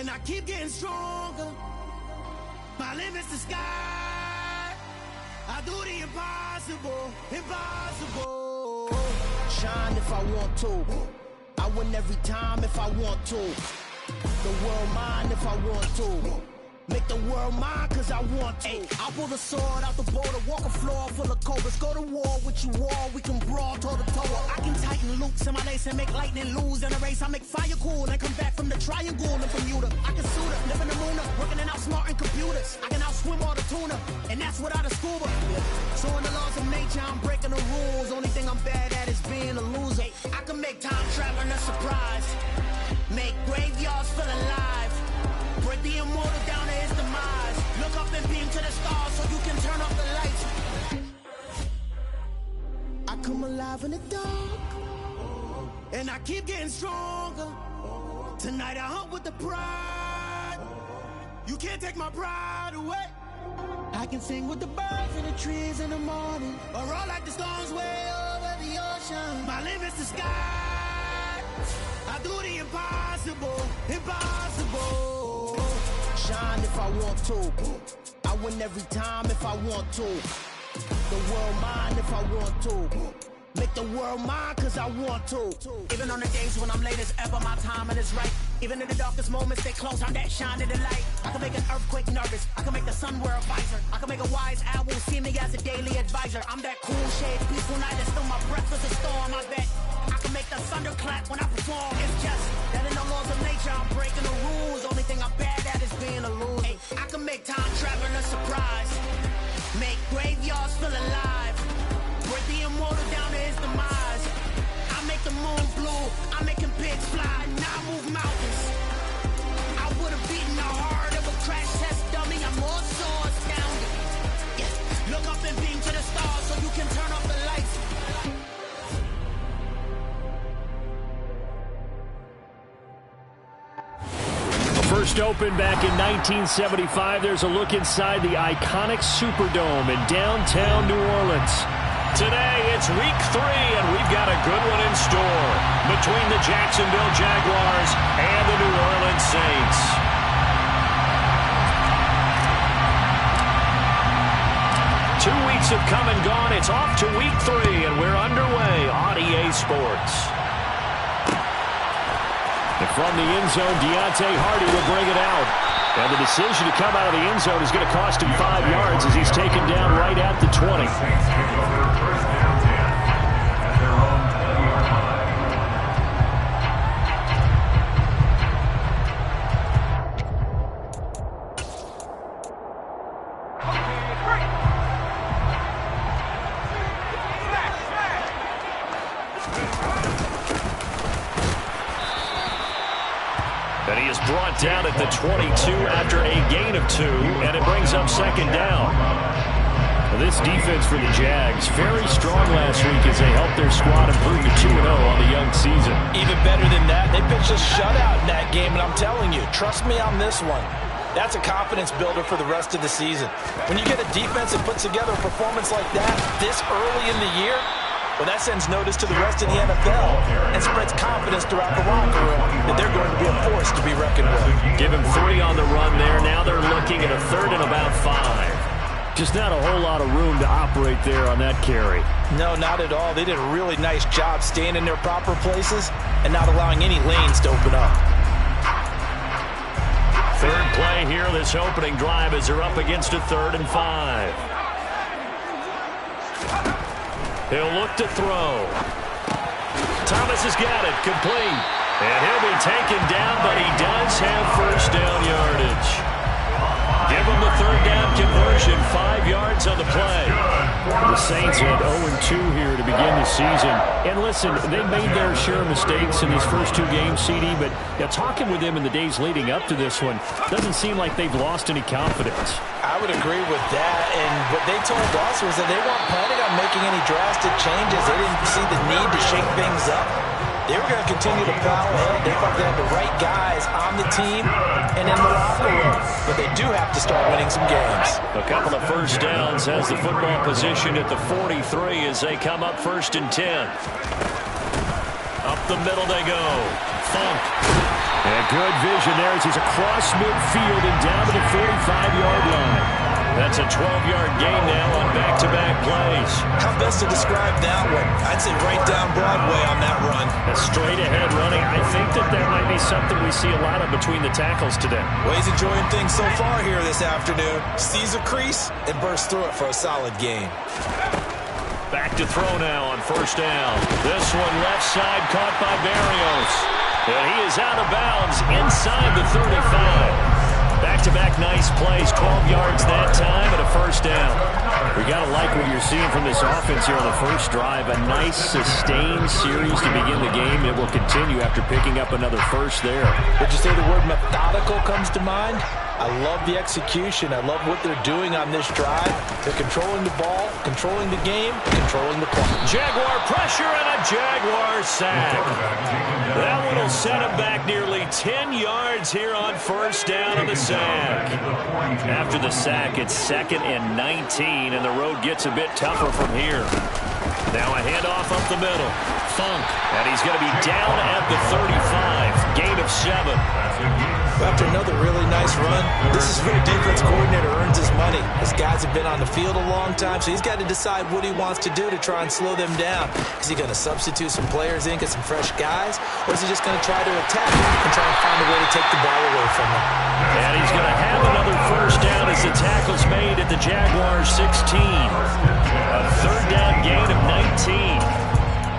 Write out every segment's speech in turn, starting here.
And I keep getting stronger. My limit's the sky. I do the impossible, impossible. Shine if I want to. I win every time if I want to. The world mine if I want to. Make the world mine cause I want to. I pull the sword out the border, walk a floor full of cobras. Go to war with you all, we can brawl toe to toe. I can tighten loops in my lace and make lightning lose in a race. I make fire cool and come back from the triangle in Bermuda. I can suit up, live in the moon up, working and outsmarting computers. I can outswim all the tuna, and that's without a scuba. So in the laws of nature, I'm breaking the rules. Only thing I'm bad at is being a loser. I can make time traveling a surprise. Make graveyards feel alive. Break the immortal down to his demise. Look up and beam to the stars so you can turn off the lights. I come alive in the dark, and I keep getting stronger. Tonight I hunt with the pride. You can't take my pride away. I can sing with the birds and the trees in the morning, or roll like the storms way over the ocean. My limit's the sky. I do the impossible, impossible. Shine if I want to. I win every time if I want to. The world mine if I want to. Make the world mine cause I want to. Even on the days when I'm late as ever, my timing is right. Even in the darkest moments, stay close, I'm that shining the light. I can make an earthquake nervous, I can make the sun wear a visor. I can make a wise owl see me as a daily advisor. I'm that cool shade, peaceful night, and still my breath is a storm. I bet I can make the thunder clap when I perform. It's just that in the laws of nature, I'm breaking the rules. Only thing I'm bad at is being a loser. I can make time traveling a surprise. Make graveyards feel alive. Break the immortal down to his demise. I make the moon blue, I'm making pigs fly. Now I move mountains. I would've beaten the heart of a crash test dummy. I'm more so astounded. Yeah. Look up and beam to the stars so you can turn off the lights. First opened back in 1975. There's a look inside the iconic Superdome in downtown New Orleans. Today, it's week 3, and we've got a good one in store between the Jacksonville Jaguars and the New Orleans Saints. Two weeks have come and gone. It's off to week 3, and we're underway on EA Sports. And from the end zone, Deontay Hardy will bring it out. And the decision to come out of the end zone is going to cost him 5 yards as he's taken down right at the 20. And he is brought down at the 22 after a gain of 2, and it brings up second down. Well, this defense for the Jags, very strong last week as they helped their squad improve to 2-0 on the young season. Even better than that, they pitched a shutout in that game, and I'm telling you, trust me on this one. That's a confidence builder for the rest of the season. When you get a defense that puts together a performance like that this early in the year, well, that sends notice to the rest of the NFL and spreads confidence throughout the locker room that they're going to be a force to be reckoned with. Give him 3 on the run there. Now they're looking at a 3rd and about 5. Just not a whole lot of room to operate there on that carry. No, not at all. They did a really nice job staying in their proper places and not allowing any lanes to open up. 3rd play here, this opening drive, as they're up against a 3rd and 5. He'll look to throw. Thomas has got it, complete. And he'll be taken down, but he does have first down yardage. Give him the 3rd down conversion, 5 yards on the play. The Saints had 0-2 here to begin the season. And listen, they made their share of mistakes in these first 2 games, CD, but talking with them in the days leading up to this one, doesn't seem like they've lost any confidence. I would agree with that, and what they told us was that they weren't planning on making any drastic changes. They didn't see the need to shake things up. They were going to continue to plow ahead. They thought they had the right guys on the team and in the locker room, but they do have to start winning some games. A couple of first downs has the football position at the 43 as they come up 1st and 10. Up the middle they go. Funk. And Good vision there as he's across midfield and down to the 45-yard line. That's a 12-yard gain now on back-to-back plays. How best to describe that one? I'd say right down Broadway on that run. A straight-ahead running. I think that might be something we see a lot of between the tackles today. Well, he's enjoying things so far here this afternoon. Sees a crease and bursts through it for a solid gain. Back to throw now on first down. This one left side caught by Barrios. And he is out of bounds inside the 35. Back-to-back nice plays, 12 yards that time and a first down. We got to like what you're seeing from this offense here on the first drive. A nice, sustained series to begin the game. It will continue after picking up another first there. Would you say the word methodical comes to mind? I love the execution. I love what they're doing on this drive. They're controlling the ball, controlling the game, controlling the clock. Jaguar pressure and a Jaguar sack. That one will set him back nearly 10 yards here on first down on the sack. After the sack, it's 2nd and 19, and the road gets a bit tougher from here. Now a handoff up the middle. Funk. And he's going to be down at the 35. Gain of 7. After another really nice run, this is where defense coordinator earns his money. His guys have been on the field a long time, so he's got to decide what he wants to do to try and slow them down. Is he going to substitute some players in, get some fresh guys, or is he just going to try to attack and try and find a way to take the ball away from them? And he's going to have another first down as the tackle's made at the Jaguars 16. A third down gain of 19.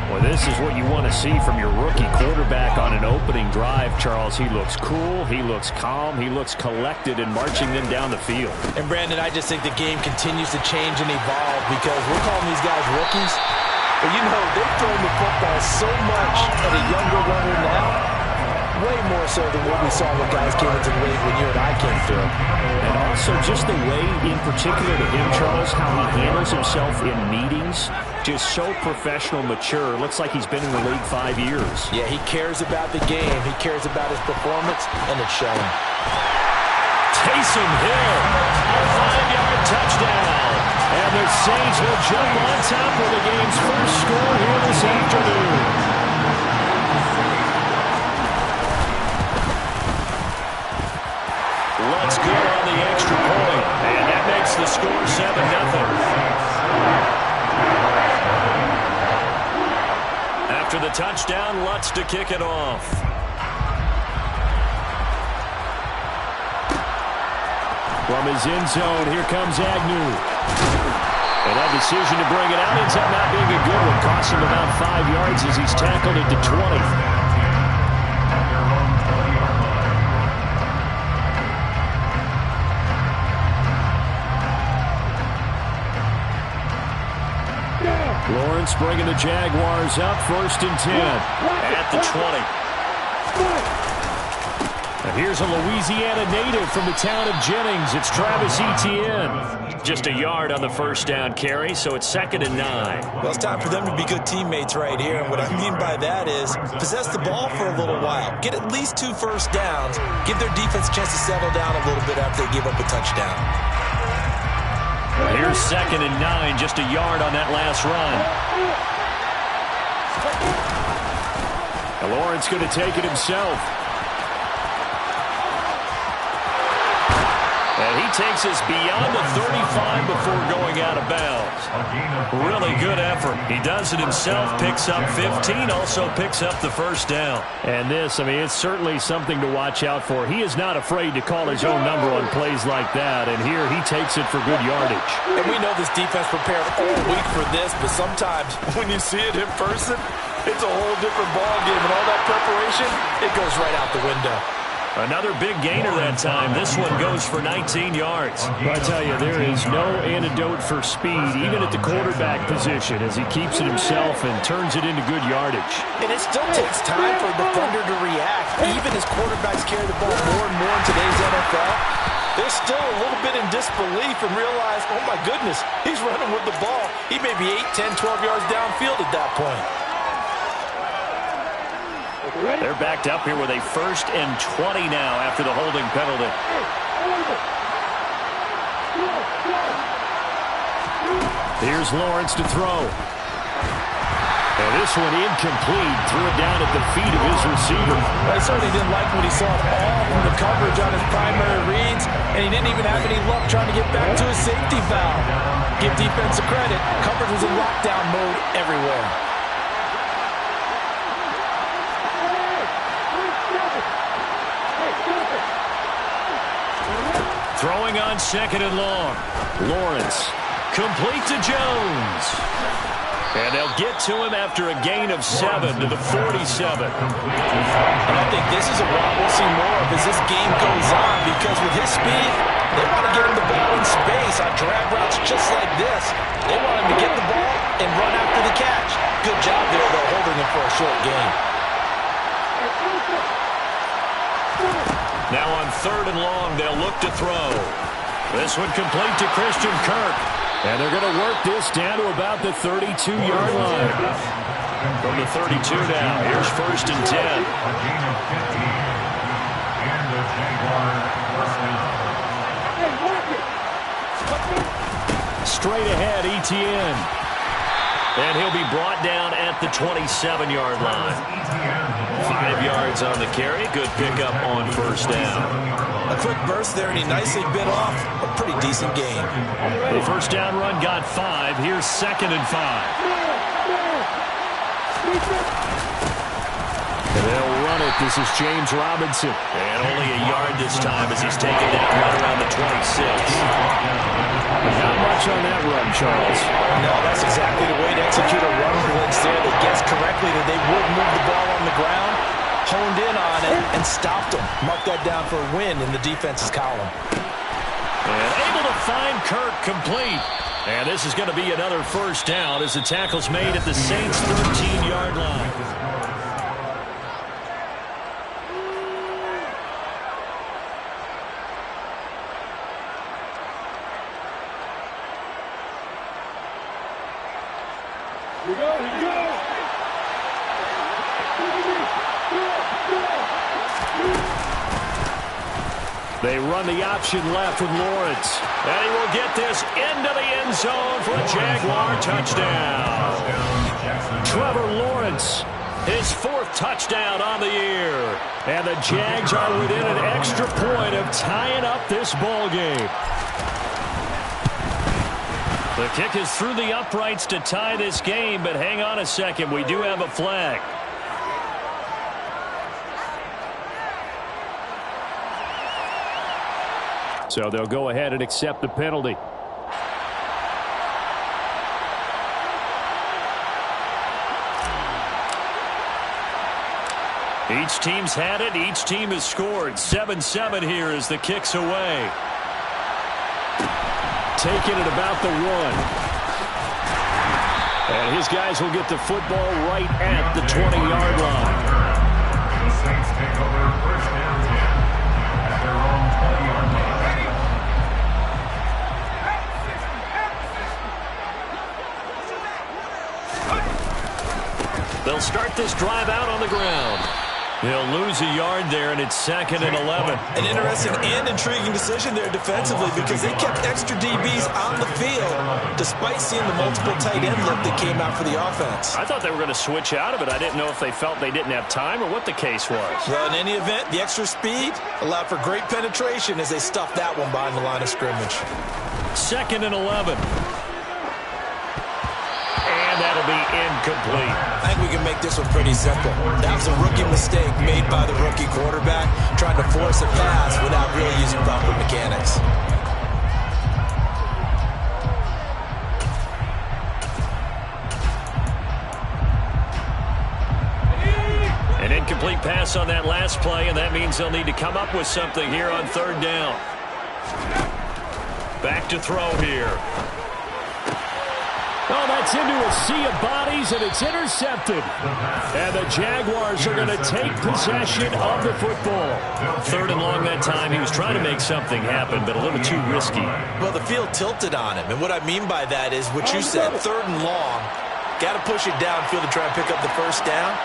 Well, this is what you want to see from your rookie quarterback on an opening drive, Charles. He looks cool, he looks calm, he looks collected in marching them down the field. And, Brandon, I just think the game continues to change and evolve because we're calling these guys rookies. But, you know, they've thrown the football so much at a younger runner now. Way more so than what we saw when guys came into the league when you and I came through. And also just the way, in particular to him, Charles, how he handles himself in meetings. Just so professional, mature. Looks like he's been in the league 5 years. Yeah, he cares about the game. He cares about his performance, and it's showing. Taysom Hill, a 5-yard touchdown. And the Saints will jump on top of the game's first score here this afternoon. Let's go on the extra point. And that makes the score 7-0. After the touchdown, Lutz to kick it off. From his end zone, here comes Agnew. And that decision to bring it out ends up not being a good one. Costs him about 5 yards as he's tackled at the 20. Lawrence bringing the Jaguars up, 1st and 10. At the 20. And here's a Louisiana native from the town of Jennings. It's Travis Etienne. Just a yard on the first down carry, so it's 2nd and 9. Well, it's time for them to be good teammates right here. And what I mean by that is possess the ball for a little while. Get at least 2 first downs. Give their defense a chance to settle down a little bit after they give up a touchdown. Here's 2nd and 9, just a yard on that last run. And Lawrence going to take it himself. And he takes us beyond the 35 before going out of bounds. Really good effort. He does it himself, picks up 15, also picks up the first down. And this, I mean, it's certainly something to watch out for. He is not afraid to call his own number on plays like that, and here he takes it for good yardage. And we know this defense prepared all week for this, but sometimes when you see it in person, it's a whole different ballgame, and all that preparation, it goes right out the window. Another big gainer that time. This one goes for 19 yards. I tell you, there is no antidote for speed, even at the quarterback position, as he keeps it himself and turns it into good yardage. And it still takes time for the defender to react. Even as quarterbacks carry the ball more and more in today's NFL, they're still a little bit in disbelief and realize, oh my goodness, he's running with the ball. He may be 8, 10, 12 yards downfield at that point. They're backed up here with a 1st and 20 now after the holding penalty. Here's Lawrence to throw. And this one incomplete. Threw it down at the feet of his receiver. I certainly didn't like what he saw all from the coverage on his primary reads, and he didn't even have any luck trying to get back to his safety valve. Give defense credit. Coverage was in lockdown mode everywhere. Throwing on 2nd and long. Lawrence. Complete to Jones. And they'll get to him after a gain of 7 to the 47. And I think this is a route we'll see more of as this game goes on, because with his speed, they want to get him the ball in space on drag routes just like this. They want him to get the ball and run after the catch. Good job there, though, holding him for a short gain. Now on 3rd and long, they'll look to throw. This one complete to Christian Kirk. And they're going to work this down to about the 32-yard line. From the 32 now, here's 1st and 10. Straight ahead, Etienne. And he'll be brought down at the 27-yard line. 5 yards on the carry. Good pickup on 1st down. A quick burst there, and he nicely bit off a pretty decent gain. The 1st down run got 5. Here's 2nd and 5. They'll run it. This is James Robinson. And only a yard this time as he's taken down right around the 26. Not much on that run, Charles. No, that's exactly the way to execute a run blitz there. They guessed correctly that they would move the ball on the ground, honed in on it, and stopped them. Mark that down for a win in the defense's column. And able to find Kirk complete. And this is going to be another 1st down as the tackle's made at the Saints' 13-yard line. They run the option left with Lawrence. And he will get this into the end zone for a Jaguar touchdown. Trevor Lawrence, his 4th touchdown on the year. And the Jags are within an extra point of tying up this ball game. The kick is through the uprights to tie this game, but hang on a second. We do have a flag. So they'll go ahead and accept the penalty. Each team's had it. Each team has scored. 7-7 here as the kick's away. Taking it about the 1. And his guys will get the football right at the 20-yard line. The Saints take over 1st and 10 at their own 20-yard line. They'll start this drive out on the ground. He'll lose a yard there, and it's 2nd and 11. An interesting and intriguing decision there defensively, because they kept extra DBs on the field despite seeing the multiple tight end look that came out for the offense. I thought they were going to switch out of it. I didn't know if they felt they didn't have time or what the case was. Well, in any event, the extra speed allowed for great penetration as they stuffed that one behind the line of scrimmage. 2nd and 11. And that'll be incomplete. I think we can make this one pretty simple. That was a rookie mistake made by the rookie quarterback, trying to force a pass without really using proper mechanics. An incomplete pass on that last play, and that means they'll need to come up with something here on 3rd down. Back to throw here. Oh, that's into a sea of bodies, and it's intercepted. And the Jaguars are going to take possession of the football. 3rd and long that time. He was trying to make something happen, but a little too risky. Well, the field tilted on him, and what I mean by that is what you said, 3rd and long. Got to push it downfield to try and pick up the 1st down.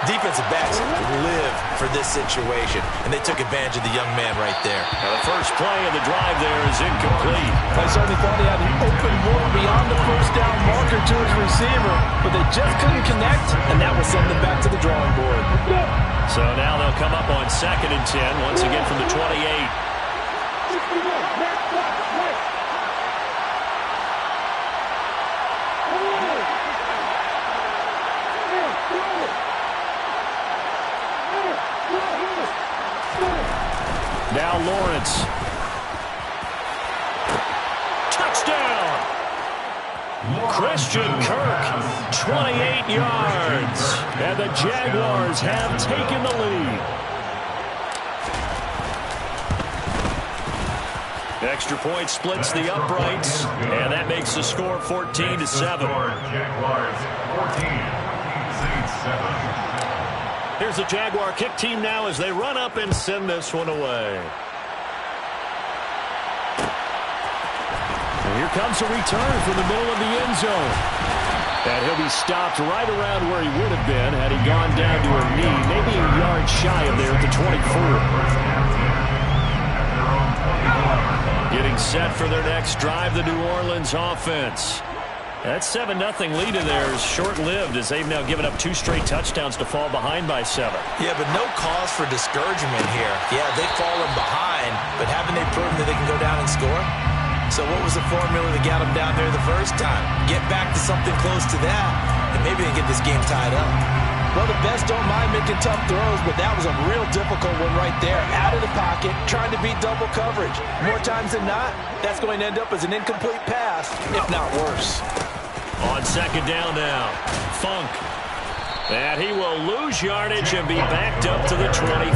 Defensive backs live for this situation, and they took advantage of the young man right there. Now the first play of the drive there is incomplete. I certainly thought he had an open look beyond the first down marker to his receiver, but they just couldn't connect, and that will send them back to the drawing board. So now they'll come up on 2nd and 10, once again from the 28. Now Lawrence. Touchdown! Christian Kirk, 28 yards. And the Jaguars have taken the lead. Extra point splits the uprights, and that makes the score 14-7. Jaguars 14, Saints 7. Here's the Jaguar kick team now as they run up and send this one away. And here comes a return from the middle of the end zone. And he'll be stopped right around where he would have been had he gone down to a knee, maybe a yard shy of there at the 24. Getting set for their next drive, the New Orleans offense. That 7-0 lead of theirs short-lived as they've now given up 2 straight touchdowns to fall behind by 7. Yeah, but no cause for discouragement here. Yeah, they've fallen behind, but haven't they proven that they can go down and score? So what was the formula that got them down there the first time? Get back to something close to that, and maybe they can get this game tied up. Well, the best don't mind making tough throws, but that was a real difficult one right there. Out of the pocket, trying to beat double coverage. More times than not, that's going to end up as an incomplete pass, if not worse. On 2nd down now, Funk. And he will lose yardage and be backed up to the 24.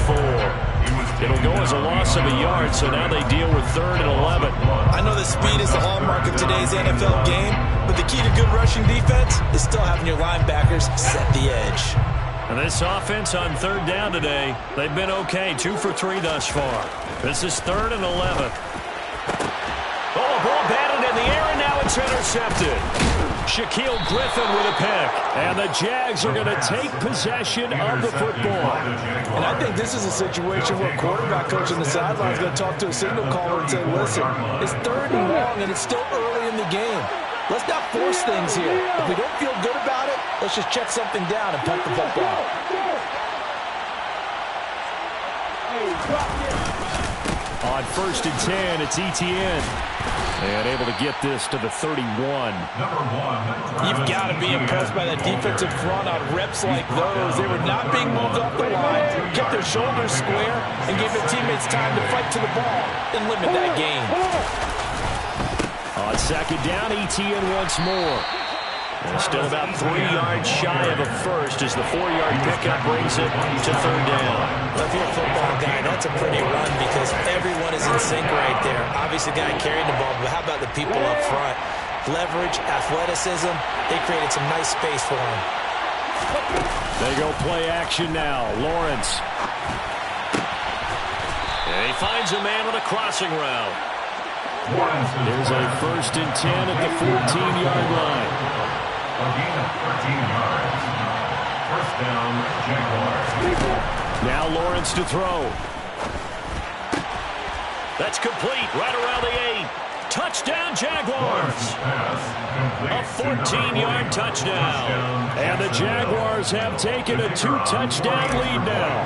It'll go as a loss of a yard, so now they deal with 3rd and 11. I know that speed is the hallmark of today's NFL game, but the key to good rushing defense is still having your linebackers set the edge. And this offense on 3rd down today, they've been okay, 2 for 3 thus far. This is 3rd and 11. Oh, ball batted in the air, and now it's intercepted. Shaquille Griffin with a pick. And the Jags are going to take possession of the football. And I think this is a situation where a quarterback coach on the sideline is going to talk to a signal caller and say, listen, it's 3rd and long, and it's still early in the game. Let's not force things here. If we don't feel good about it, let's just check something down and punt the football. On 1st and 10, it's Etienne. And able to get this to the 31. You've got to be impressed by that defensive front on reps like those. They were not being moved off the line, kept their shoulders square, and gave their teammates time to fight to the ball and limit that gain. On 2nd down, Etienne once more. And still about 3 yards shy of a first as the 4-yard pickup brings it to 3rd down. Well, if you're a football guy, that's a pretty run because everyone is in sync right there. Obviously, the guy carrying the ball, but how about the people up front? Leverage, athleticism, they created some nice space for him. They go play action now. Lawrence. And he finds a man with a crossing route. There's a 1st and 10 at the 14-yard line. A gain of 13 yards. 1st down, Jaguars. Now Lawrence to throw. That's complete right around the 8. Touchdown, Jaguars. A 14-yard touchdown. And the Jaguars have taken a 2-touchdown lead now.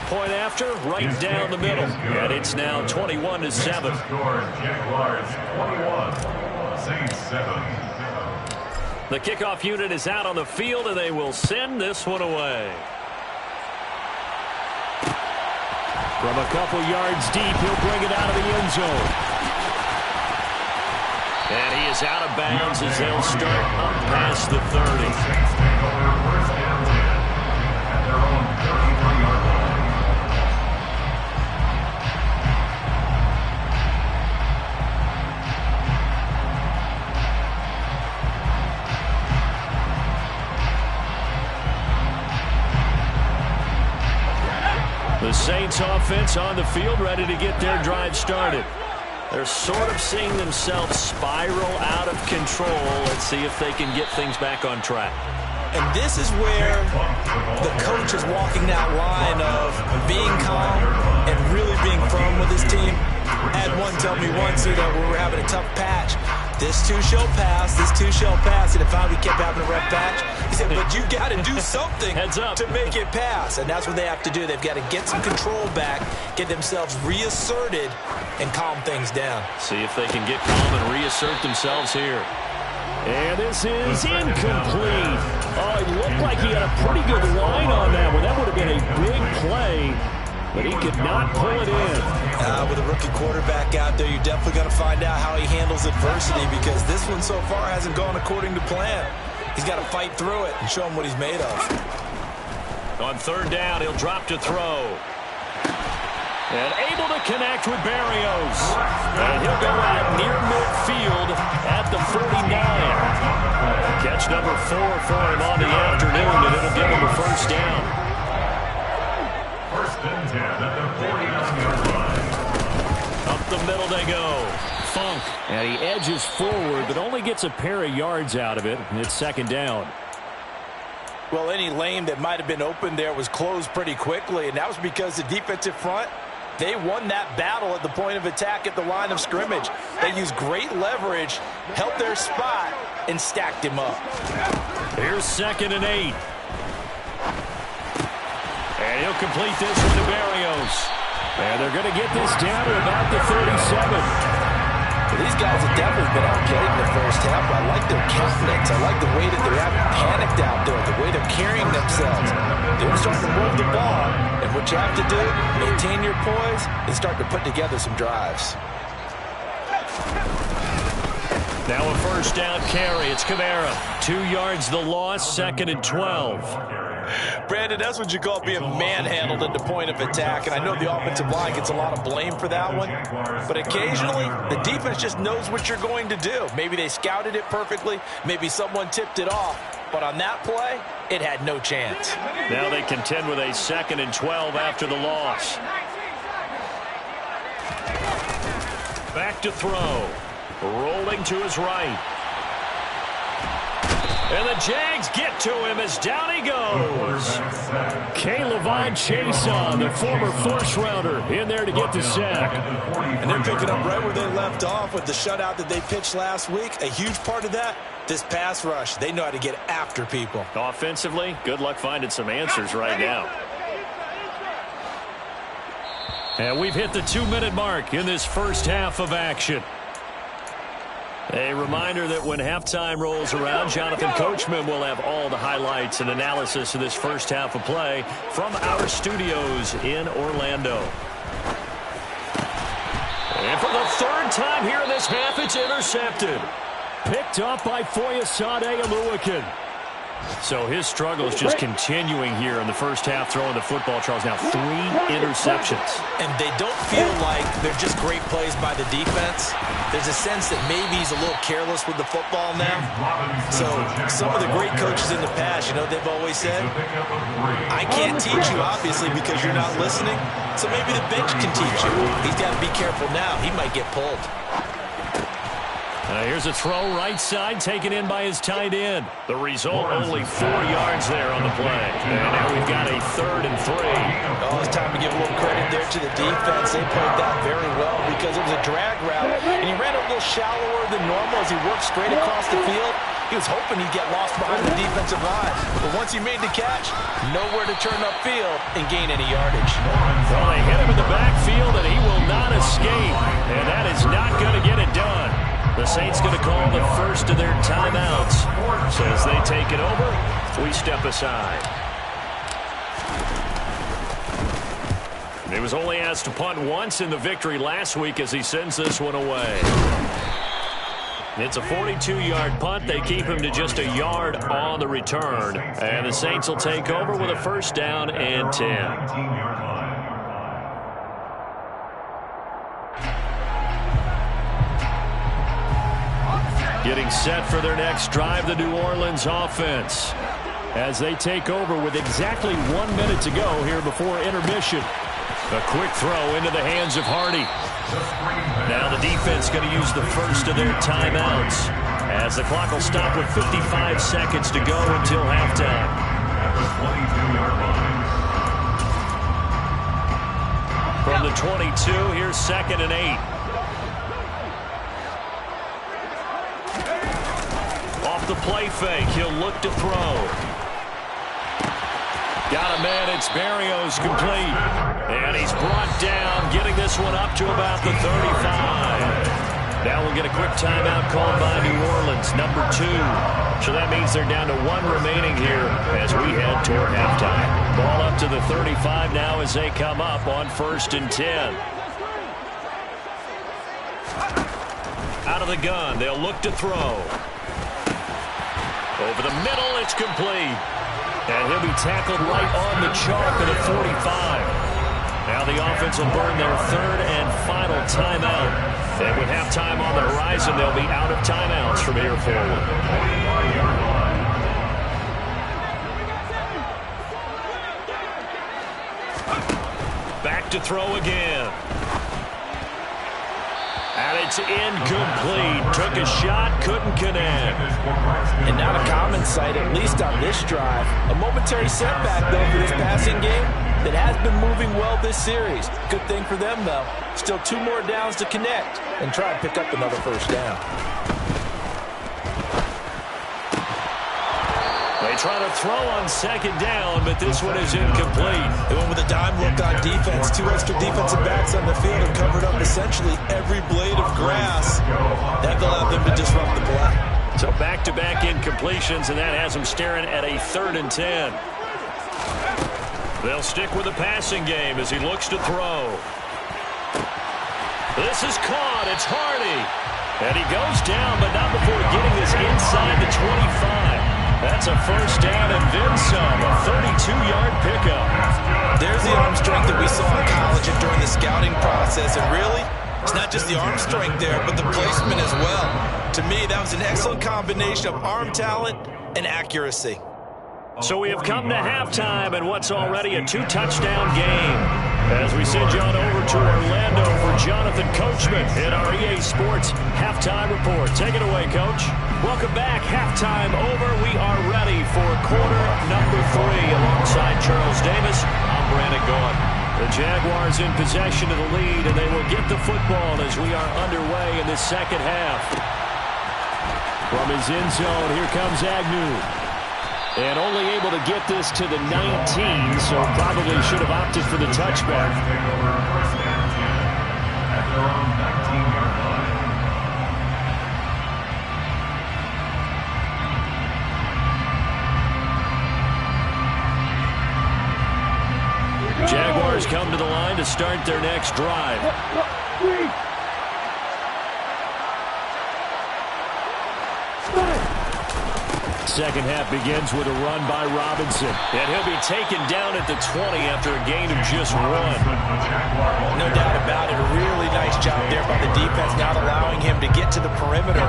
Point after, right down the middle. And it's now 21-7. Jaguars 21, Saints 7. The kickoff unit is out on the field, and they will send this one away. From a couple yards deep, he'll bring it out of the end zone. And he is out of bounds as they'll start up past the 30. Saints take over 1st and 10 at their own 33-yard line. The Saints offense on the field ready to get their drive started. They're sort of seeing themselves spiral out of control. Let's see if they can get things back on track. And this is where the coach is walking that line of being calm and really being firm with his team. I had one tell me once, we were having a tough patch. This too shall pass, this too shall pass. And if we kept having a rough patch, he said, but you got to do something to make it pass. And that's what they have to do. They've got to get some control back, get themselves reasserted, and calm things down. See if they can get calm and reassert themselves here. And this is incomplete. Oh, it looked like he had a pretty good line on that one. That would have been a big play, but he could not pull it in. With a rookie quarterback out there, you're definitely going to find out how he handles adversity, because this one so far hasn't gone according to plan. He's got to fight through it and show him what he's made of. On third down, he'll drop to throw. And able to connect with Berrios. And he'll go out near midfield at the 49. Catch number 4 for him on the afternoon, and it'll give him a first down. First and 10 at the 49-yard line. Up the middle they go. Funk. And he edges forward, but only gets a pair of yards out of it, and it's second down. Well, any lane that might have been open there was closed pretty quickly, and that was because the defensive front, they won that battle at the point of attack at the line of scrimmage. They used great leverage, held their spot, and stacked him up. Here's 2nd and 8. And he'll complete this one to Berrios. And they're going to get this down to about the 37. These guys have definitely been okay in the first half. I like their countenance. I like the way that they haven't panicked out there, the way they're carrying themselves. They're starting to move the ball. And what you have to do, maintain your poise and start to put together some drives. Now a first down carry. It's Kamara. 2 yards the loss, 2nd and 12. Brandon, that's what you call being manhandled at the point of attack, and I know the offensive line gets a lot of blame for that one, but occasionally the defense just knows what you're going to do. Maybe they scouted it perfectly, maybe someone tipped it off, but on that play, it had no chance. Now they contend with a 2nd and 12 after the loss. Back to throw. Rolling to his right. And the Jags get to him as down he goes. K'Lavon Chason, the former first-rounder, in there to get the sack. And they're picking up right where they left off with the shutout that they pitched last week. A huge part of that, this pass rush. They know how to get after people. Offensively, good luck finding some answers right now. And we've hit the 2-minute mark in this first half of action. A reminder that when halftime rolls around, Jonathan Coachman will have all the highlights and analysis of this first half of play from our studios in Orlando. And for the 3rd time here in this half, it's intercepted. Picked up by Foyesade Oluwakin. So his struggle is just continuing here in the first half, throwing the football, Charles. Now 3 interceptions. And they don't feel like they're just great plays by the defense. There's a sense that maybe he's a little careless with the football now. So some of the great coaches in the past, you know, they've always said, I can't teach you, obviously, because you're not listening. So maybe the bench can teach you. He's got to be careful now. He might get pulled. Here's a throw right side taken in by his tight end. The result, only 4 yards there on the play. And now we've got a 3rd and 3. Oh, it's time to give a little credit there to the defense. They played that very well because it was a drag route. And he ran a little shallower than normal as he worked straight across the field. He was hoping he'd get lost behind the defensive line. But once he made the catch, nowhere to turn upfield and gain any yardage. Well, they hit him in the backfield, and he will not escape. And that is not going to get it done. The Saints going to call the first of their timeouts. So as they take it over, we step aside. He was only asked to punt once in the victory last week as he sends this one away. It's a 42-yard punt. They keep him to just a yard on the return. And the Saints will take over with a first down and 10. Getting set for their next drive, the New Orleans offense, as they take over with exactly 1 minute to go here before intermission. A quick throw into the hands of Hardy. Now the defense going to use the first of their timeouts, as the clock will stop with 55 seconds to go until halftime. At the 22-yard line. From the 22, here's 2nd and 8. Off the play fake, he'll look to throw. Got a man, it's Berrios complete. And he's brought down, getting this one up to about the 35. Now we'll get a quick timeout called by New Orleans, number 2. So that means they're down to 1 remaining here as we head toward halftime. Ball up to the 35 now as they come up on 1st and 10. Out of the gun, they'll look to throw. Over the middle, it's complete. And he'll be tackled right on the chalk of the 45. Now the offense will burn their 3rd and final timeout. And with halftime on the horizon, they'll be out of timeouts from here forward. Back to throw again. And it's incomplete. Took a shot, couldn't connect. And not a common sight, at least on this drive. A momentary setback, though, for this passing game that has been moving well this series. Good thing for them, though. Still 2 more downs to connect and try and pick up another 1st down. They try to throw on 2nd down, but this one is incomplete. They went with a dime look on defense. 2 extra defensive backs on the field and covered up essentially every blade of grass. That allowed them to disrupt the play. So back-to-back incompletions, and that has them staring at a 3rd and 10. They'll stick with the passing game as he looks to throw. This is caught. It's Hardy. And he goes down, but not before getting this inside the 25. That's a 1st down and then some, a 32-yard pickup. There's the arm strength that we saw in college and during the scouting process. And really, it's not just the arm strength there, but the placement as well. To me, that was an excellent combination of arm talent and accuracy. So we have come to halftime in what's already a 2-touchdown game. As we send you on over to Orlando for Jonathan Coachman in our EA Sports Halftime Report. Take it away, Coach. Welcome back. Halftime over. We are ready for quarter number 3. Alongside Charles Davis, I'm Brandon Gaughan. The Jaguars in possession of the lead, and they will get the football as we are underway in the 2nd half. From his end zone, here comes Agnew. And only able to get this to the 19, so probably should have opted for the touchback. Jaguars come to the line to start their next drive. Second half begins with a run by Robinson. And he'll be taken down at the 20 after a gain of just 1. No doubt about it. A really nice job there by the defense, not allowing him to get to the perimeter.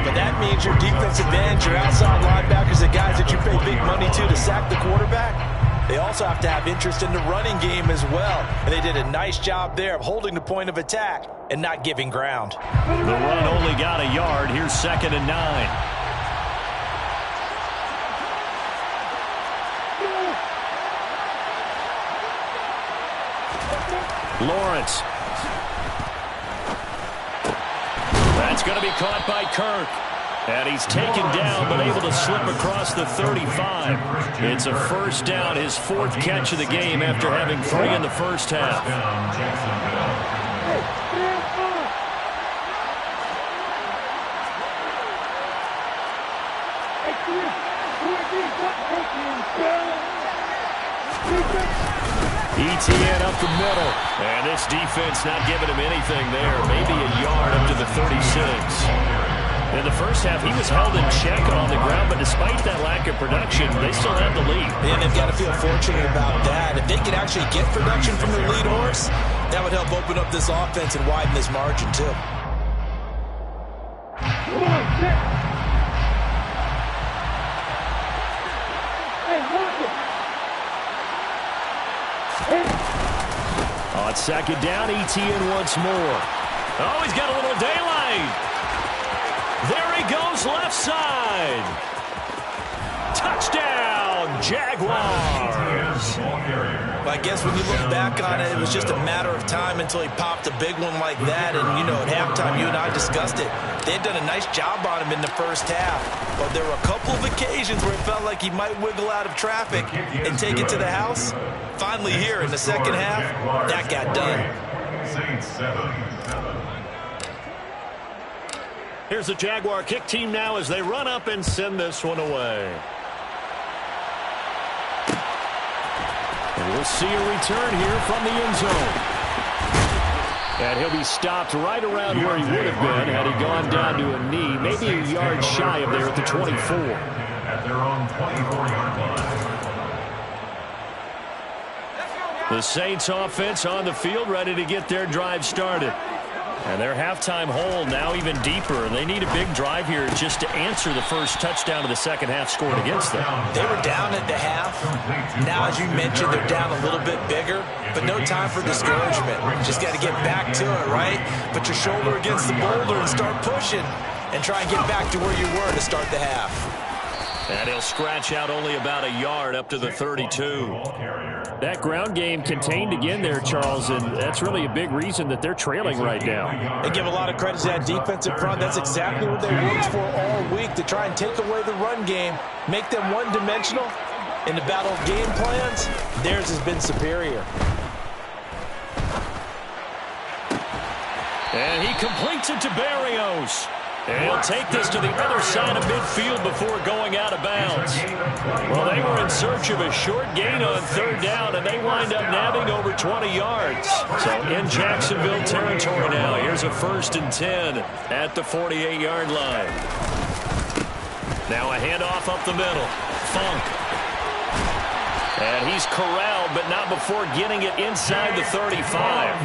But that means your defensive ends, your outside linebackers, the guys that you pay big money to sack the quarterback, they also have to have interest in the running game as well. And they did a nice job there of holding the point of attack and not giving ground. The run only got a yard. Here's 2nd and 9. Lawrence. That's going to be caught by Kirk. And he's taken down, but able to slip across the 35. It's a 1st down, his 4th catch of the game after having 3 in the 1st half. ETN up the middle. And this defense not giving him anything there. Maybe a yard up to the 36. In the 1st half, he was held in check on the ground, but despite that lack of production, they still have the lead. And they've got to feel fortunate about that. If they could actually get production from the lead horse, that would help open up this offense and widen this margin, too. On 2nd down, ETN once more. Oh, he's got a little daylight. There he goes left side. Touchdown, Jaguars. Well, I guess when you look back on it, it was just a matter of time until he popped a big one like that. And, you know, at halftime, you and I discussed it. They had done a nice job on him in the first half. But there were a couple of occasions where it felt like he might wiggle out of traffic and take it to the house. Finally here in the second half, that got done. Saints 7. Here's the Jaguar kick team now as they run up and send this one away. And we'll see a return here from the end zone. And he'll be stopped right around where he would have been had he gone down to a knee, maybe a yard shy of there at the 24. At their own 24-yard line. The Saints offense on the field ready to get their drive started. And their halftime hole now even deeper, and they need a big drive here just to answer the first touchdown of the second half scored against them. They were down at the half. Now, as you mentioned, they're down a little bit bigger, but no time for discouragement. Just got to get back to it, right? Put your shoulder against the boulder and start pushing and try and get back to where you were to start the half. And he'll scratch out only about a yard up to the 32. That ground game contained again there, Charles, and that's really a big reason that they're trailing right now. They give a lot of credit to that defensive front. That's exactly what they worked for all week, to try and take away the run game, make them one-dimensional. In the battle of game plans, theirs has been superior. And he completes it to Barrios. And he'll take this to the other side of midfield before going out of bounds. Well, they were in search of a short gain on third down, and they wind up nabbing over 20 yards. So in Jacksonville territory now. Here's a 1st and 10 at the 48-yard line. Now a handoff up the middle. Funk. And he's corralled, but not before getting it inside the 35.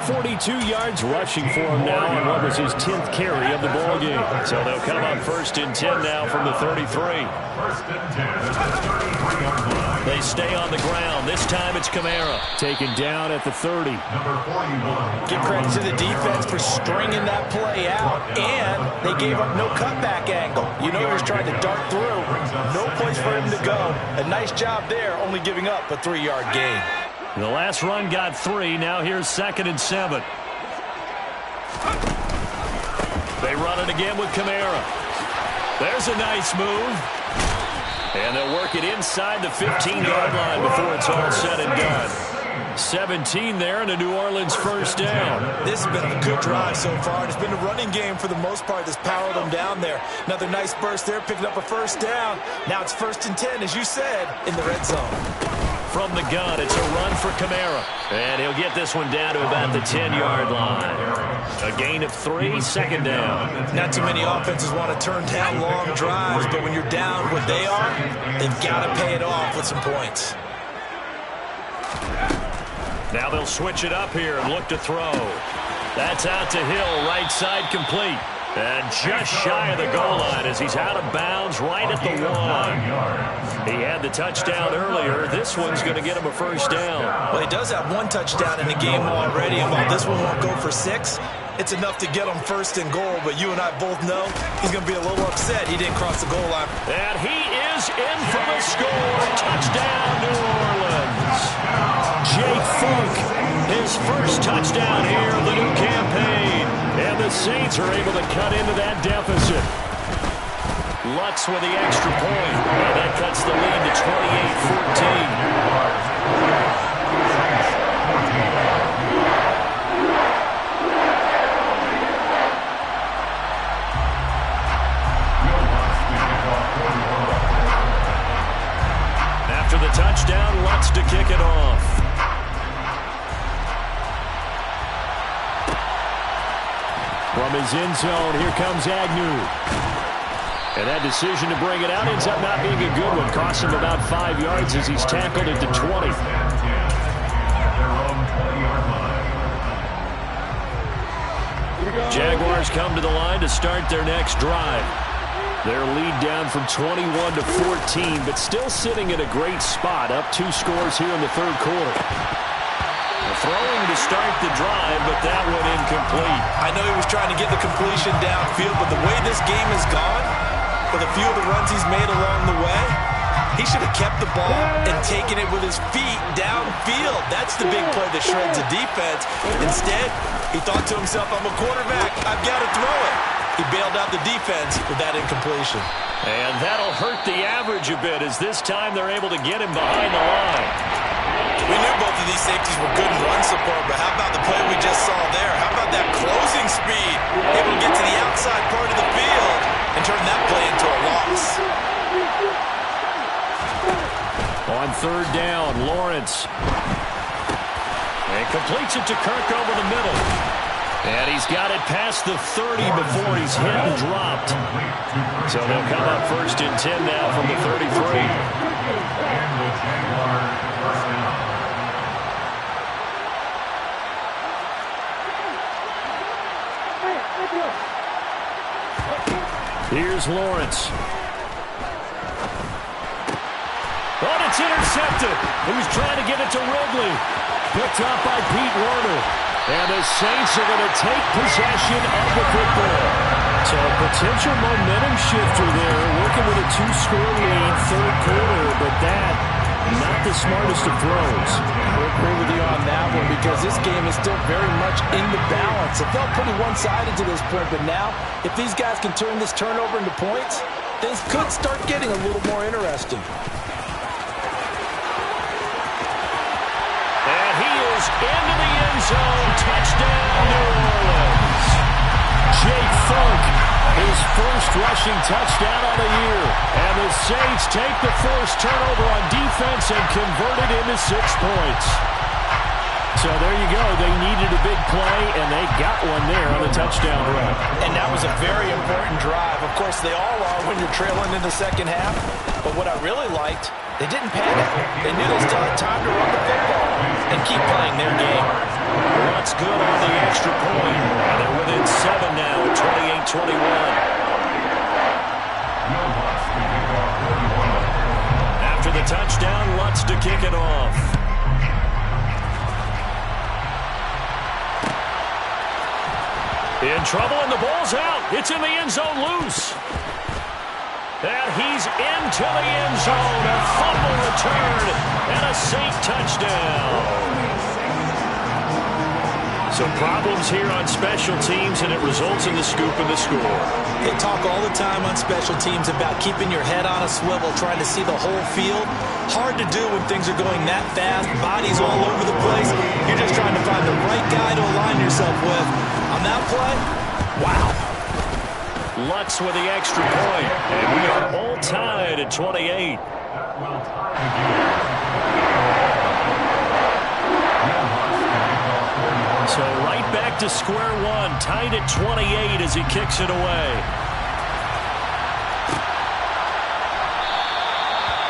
42 yards rushing for him now on what was his 10th carry of the ball game. So they'll come on 1st and 10 now from the 33. 1st and 10 at the 33-yard line. They stay on the ground. This time it's Kamara. Taken down at the 30. Number 41. Give credit to the defense for stringing that play out, and they gave up no cutback angle. You know he was trying to dart through. No place for him to go. A nice job there, only giving up a 3-yard gain. The last run got 3. Now here's 2nd and 7. They run it again with Kamara. There's a nice move. And they'll work it inside the 15-yard line before it's all said and done. 17 there and a New Orleans 1st down. This has been a good drive so far. It's been a running game for the most part that's powered them down there. Another nice burst there, picking up a 1st down. Now it's 1st and 10, as you said, in the red zone. From the gun, it's a run for Kamara. And he'll get this one down to about the 10-yard line. A gain of 3, 2nd down. Not too many offenses want to turn down long drives, but when you're down what they are, they've got to pay it off with some points. Now they'll switch it up here and look to throw. That's out to Hill, right side complete. And just shy of the goal line as he's out of bounds right at the 1. He had the touchdown earlier. This one's going to get him a 1st down. Well, he does have 1 touchdown in the game already, and while this one won't go for 6, it's enough to get him 1st and goal. But you and I both know he's going to be a little upset he didn't cross the goal line. And he is in for the score. Touchdown, New Orleans. Jake Funk, his 1st touchdown here of the new campaign. And the Saints are able to cut into that deficit. Lutz with the extra point. And that cuts the lead to 28-14. After the touchdown, Lutz to kick it off. From his end zone, here comes Agnew. And that decision to bring it out ends up not being a good one. Costs him about 5 yards as he's tackled at the 20. Jaguars come to the line to start their next drive. Their lead down from 21 to 14, but still sitting in a great spot, up 2 scores here in the 3rd quarter. throwing to start the drive, but that one incomplete. I know he was trying to get the completion downfield, but the way this game has gone, with a few of the runs he's made along the way, he should have kept the ball and taken it with his feet downfield. That's the big play that shreds a defense. Instead, he thought to himself, I'm a quarterback, I've got to throw it. He bailed out the defense with that incompletion. And that'll hurt the average a bit, as this time they're able to get him behind the line. We knew both of these safeties were good in run support, but how about the play we just saw there? How about that closing speed? Able to get to the outside part of the field and turn that play into a loss. On third down, Lawrence. And completes it to Kirk over the middle. And he's got it past the 30 before he's hit and dropped. So they'll come up first and 10 now from the 33. And the Jaguars first down. Here's Lawrence. But it's intercepted. He was trying to get it to Ridley. Picked up by Pete Werner. And the Saints are going to take possession of the football. So a potential momentum shifter there, working with a 2-score lead, third quarter, but that, not the smartest of throws. I agree with you on that one, because this game is still very much in the balance. It felt pretty one-sided to this point, but now, if these guys can turn this turnover into points, things could start getting a little more interesting. And he is into the end zone. Touchdown, New Orleans. Jake Funk, his first rushing touchdown of the year. And the Saints take the forced turnover on defense and convert it into 6 points. So there you go. They needed a big play, and they got one there on the touchdown run. And that was a very important drive. Of course, they all are when you're trailing in the second half. But what I really liked, they didn't panic. They knew they still had time to run the football and keep playing their game. That's good on the extra point. And they're within 7 now at 28-21. After the touchdown, Lutz to kick it off. In trouble, and the ball's out. It's in the end zone, loose. And he's into the end zone. A fumble return and a Saint touchdown. So problems here on special teams, and it results in the scoop and the score. They talk all the time on special teams about keeping your head on a swivel, trying to see the whole field. Hard to do when things are going that fast, bodies all over the place. You're just trying to find the right guy to align yourself with. On that play, wow. Lutz with the extra point, and we are all tied at 28. So right back to square one, tied at 28 as he kicks it away.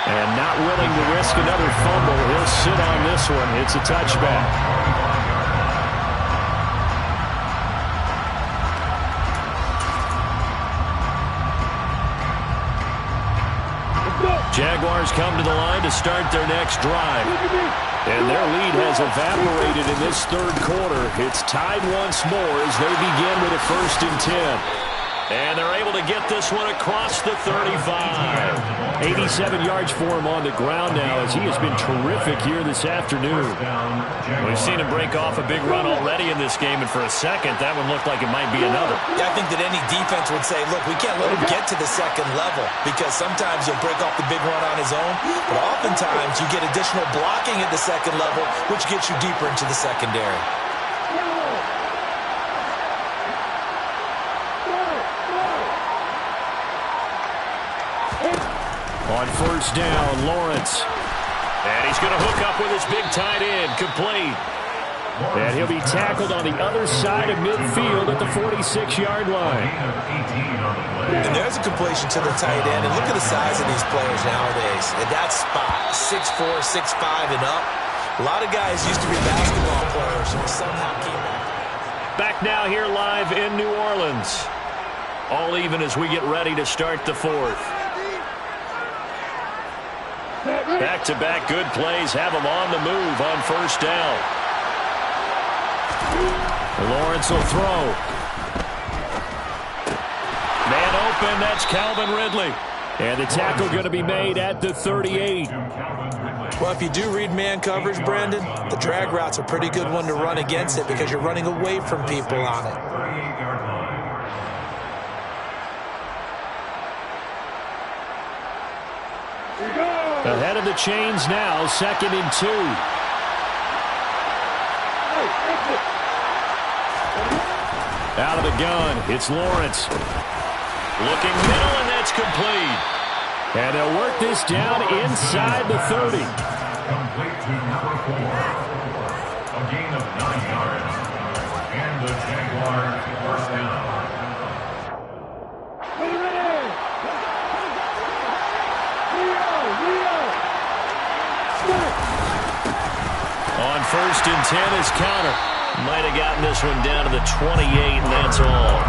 And not willing to risk another fumble. He'll sit on this one. It's a touchback. Jaguars come to the line to start their next drive. And their lead has evaporated in this third quarter. It's tied once more as they begin with a 1st and 10. And they're able to get this one across the 35. 87 yards for him on the ground now, as he has been terrific here this afternoon. We've seen him break off a big run already in this game, and for a second, that one looked like it might be another. Yeah, I think that any defense would say, look, we can't let him get to the second level, because sometimes he'll break off the big run on his own, but oftentimes you get additional blocking at the second level, which gets you deeper into the secondary. On 1st down, Lawrence. And he's going to hook up with his big tight end, complete. And he'll be tackled on the other side of midfield at the 46-yard line. And there's a completion to the tight end. And look at the size of these players nowadays. At that spot, 6'4", 6'5", and up. A lot of guys used to be basketball players who somehow came back now here live in New Orleans. All even as we get ready to start the 4th. Back-to-back good plays have them on the move on 1st down. Lawrence will throw. Man open, that's Calvin Ridley. And the tackle going to be made at the 38. Well, if you do read man coverage, Brandon, the drag route's a pretty good one to run against it because you're running away from people on it. Ahead of the chains now, 2nd and 2. Out of the gun, it's Lawrence. Looking middle, and that's complete. And they'll work this down inside the 30. Complete to number 4. A gain of 9 yards. And the Jaguars first down. On 1st and 10 is counter. Might have gotten this one down to the 28, and that's all.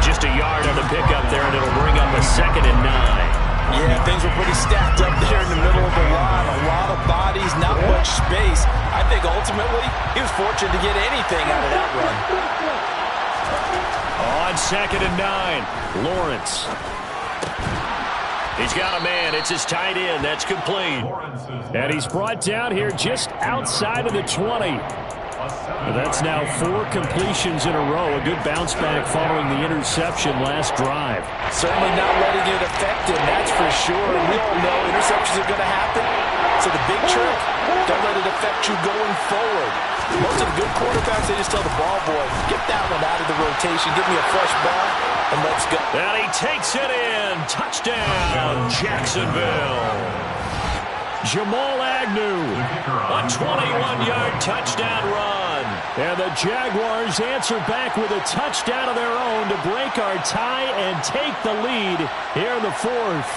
Just a yard on the pickup there, and it'll bring up a 2nd and 9. Yeah, things were pretty stacked up there in the middle of the line. A lot of bodies, not much space. I think ultimately he was fortunate to get anything out of that run. On 2nd and 9, Lawrence. He's got a man. It's his tight end. That's complete. And he's brought down here just outside of the 20. That's now 4 completions in a row. A good bounce back following the interception last drive. Certainly not letting it affect him, that's for sure. And we all know interceptions are going to happen. So the big trick, don't let it affect you going forward. Most of the good quarterbacks, they just tell the ball boy, get that one out of the rotation, give me a fresh ball, and let's go. And he takes it in. Touchdown, Jacksonville. Jamal Agnew. A 21-yard touchdown run. And the Jaguars answer back with a touchdown of their own to break our tie and take the lead here in the 4th.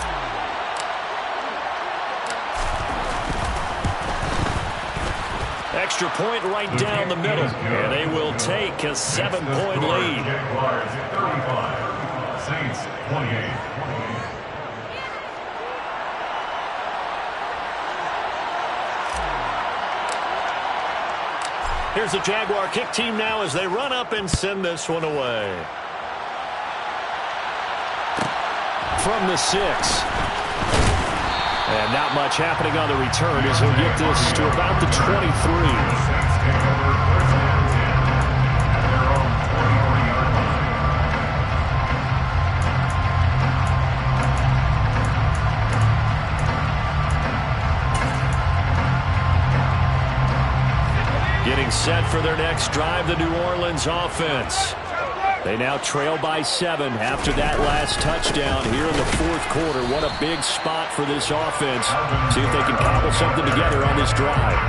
Extra point right down the middle. And they will take a 7-point lead. Jaguars 35. Saints 28. Here's the Jaguar kick team now as they run up and send this one away. From the 6. And not much happening on the return as he'll get this to about the 23. Getting set for their next drive, the New Orleans offense. They now trail by 7 after that last touchdown here in the 4th quarter. What a big spot for this offense. See if they can cobble something together on this drive.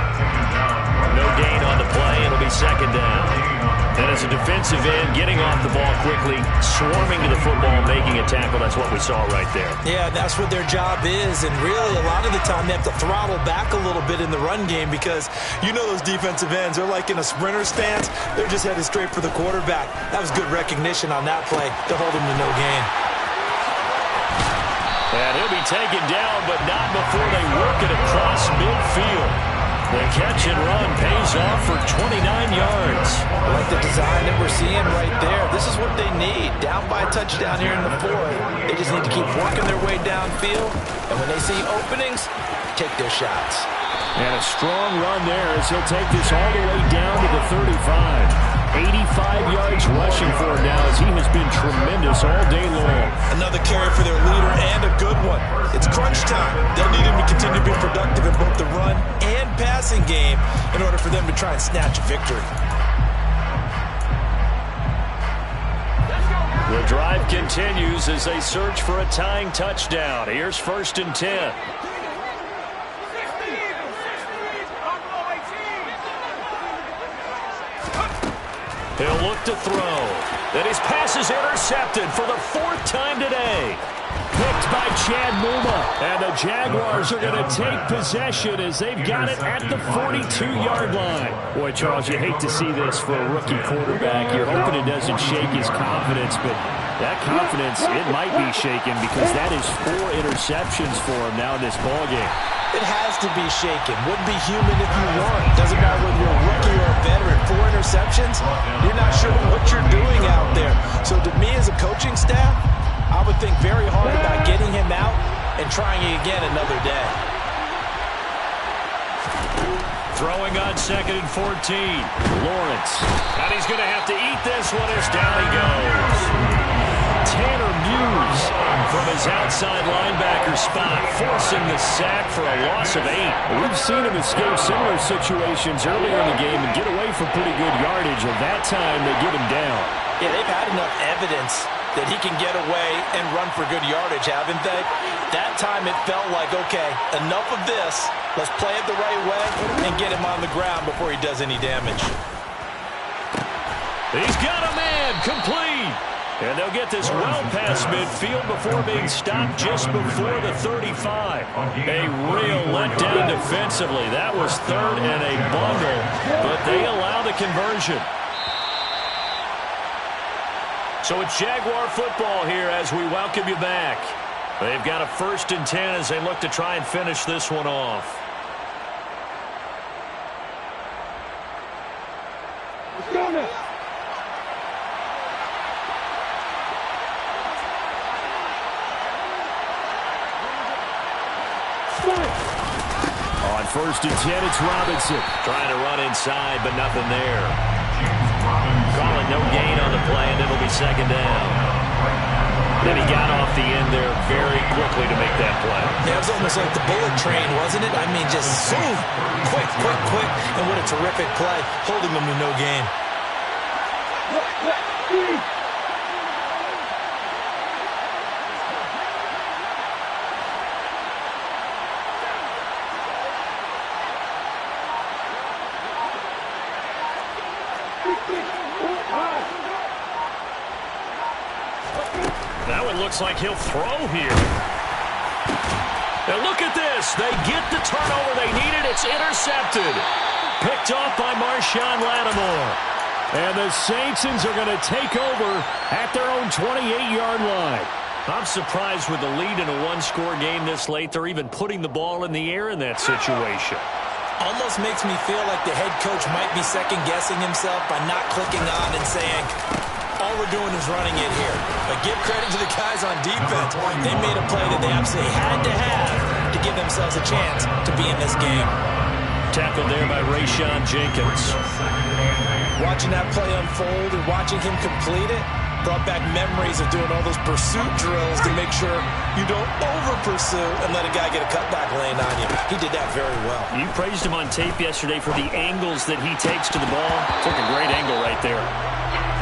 No gain on the play. It'll be 2nd down. And as a defensive end, getting off the ball quickly, swarming to the football, making a tackle, that's what we saw right there. Yeah, that's what their job is. And really, a lot of the time, they have to throttle back a little bit in the run game because you know those defensive ends, they're like in a sprinter stance. They're just headed straight for the quarterback. That was good recognition on that play to hold him to no gain. And he'll be taken down, but not before they work it across midfield. The catch and run pays off for 29 yards. I like the design that we're seeing right there. This is what they need. Down by a touchdown here in the 4th. They just need to keep working their way downfield. And when they see openings, take their shots. And a strong run there as he'll take this all the way down to the 35. 85 yards rushing for him now as he has been tremendous all day long. Another carry for their leader and a good one. It's crunch time. They'll need him to continue to be productive in both the run and passing game in order for them to try and snatch a victory. The drive continues as they search for a tying touchdown. Here's 1st and 10. He'll look to throw. Then his pass is intercepted for the 4th time today. Picked by Chad Muma. And the Jaguars are going to take possession as they've got it at the 42-yard line. Boy, Charles, you hate to see this for a rookie quarterback. You're hoping it doesn't shake his confidence, but that confidence, it might be shaken because that is 4 interceptions for him now in this ballgame. It has to be shaken. Wouldn't be human if you weren't. Doesn't matter whether you're a rookie or a veteran. 4 interceptions, you're not sure what you're doing out there. So to me as a coaching staff, I would think very hard about getting him out and trying it again another day. Throwing on 2nd and 14. Lawrence. And he's going to have to eat this one as down he goes. Tanner Muse from his outside linebacker spot, forcing the sack for a loss of 8. We've seen him escape similar situations earlier in the game and get away for pretty good yardage, and that time they get him down. Yeah, they've had enough evidence that he can get away and run for good yardage, haven't they? That time it felt like, okay, enough of this. Let's play it the right way and get him on the ground before he does any damage. He's got a man, complete. And they'll get this well past midfield before being stopped just before the 35. A real letdown defensively. That was 3rd and a bundle, but they allow the conversion. So it's Jaguar football here as we welcome you back. They've got a 1st and 10 as they look to try and finish this one off. On 1st and 10, it's Robinson. Trying to run inside, but nothing there. Calling no gain on the play, and it'll be 2nd down. Then he got off the end there very quickly to make that play. Yeah, it was almost like the bullet train, wasn't it? I mean, just zoom, quick, and what a terrific play, holding them to no gain. Now it looks like he'll throw here. And look at this. They get the turnover they needed. It's intercepted. Picked off by Marshawn Lattimore. And the Saints are going to take over at their own 28-yard line. I'm surprised with the lead in a one-score game this late, they're even putting the ball in the air in that situation. Almost makes me feel like the head coach might be second-guessing himself by not clicking on and saying, all we're doing is running it here. But give credit to the guys on defense. They made a play that they absolutely had to have to give themselves a chance to be in this game. Tackled there by Rayshon Jenkins. Watching that play unfold and watching him complete it brought back memories of doing all those pursuit drills to make sure you don't over-pursue and let a guy get a cutback lane on you. He did that very well. You praised him on tape yesterday for the angles that he takes to the ball. Took a great angle right there.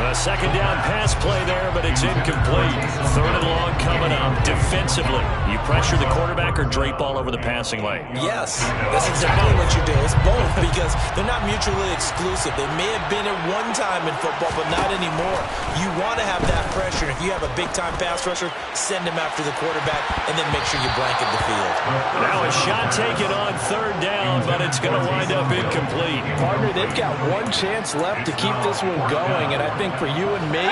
A 2nd down pass play there, but it's incomplete. 3rd and long coming up. Defensively, you pressure the quarterback or drape all over the passing lane? Yes, that's exactly what you do. It's both because they're not mutually exclusive. They may have been at one time in football, but not anymore. You want to have that pressure. If you have a big-time pass rusher, send him after the quarterback and then make sure you blanket the field. Now a shot taken on 3rd down, but it's going to wind up incomplete. Partner, they've got one chance left to keep this one going, and I think for you and me,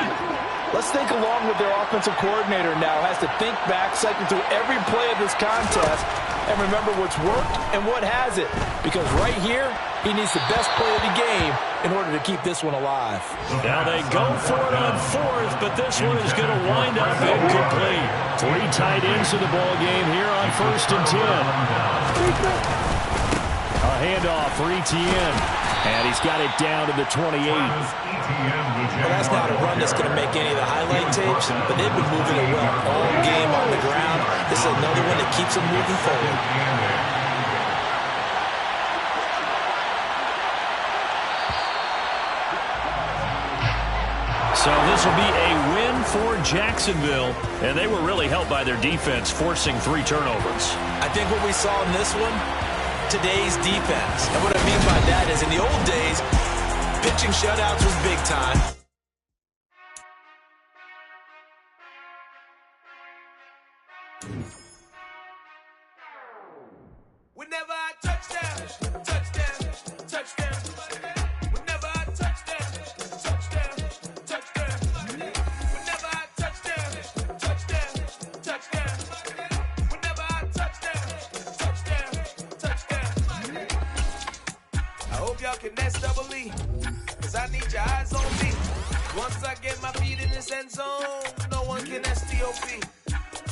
let's think along with their offensive coordinator now. Has to think back, cycle through every play of this contest, and remember what's worked and what hasn't. Because right here, he needs the best play of the game in order to keep this one alive. Now they go for it on 4th, but this one is going to wind up incomplete. 3 tight ends in the ball game here on 1st and 10. A handoff for Etienne. And he's got it down to the 28. Well, that's not a run that's going to make any of the highlight tapes, but they've been moving it well all game on the ground. This is another one that keeps them moving forward. So this will be a win for Jacksonville, and they were really helped by their defense, forcing 3 turnovers. I think what we saw in this one, today's defense. And what I mean by that is in the old days, pitching shutouts was big time. Whenever I touchdown, touchdown, touchdown. Whenever I touchdown, touchdown, touchdown. Whenever I touchdown, touchdown, touchdown. Whenever I touchdown, touchdown, hope y'all can nest double E, cause I need your eyes on me. Once I get my feet in this end zone, no one can STOP.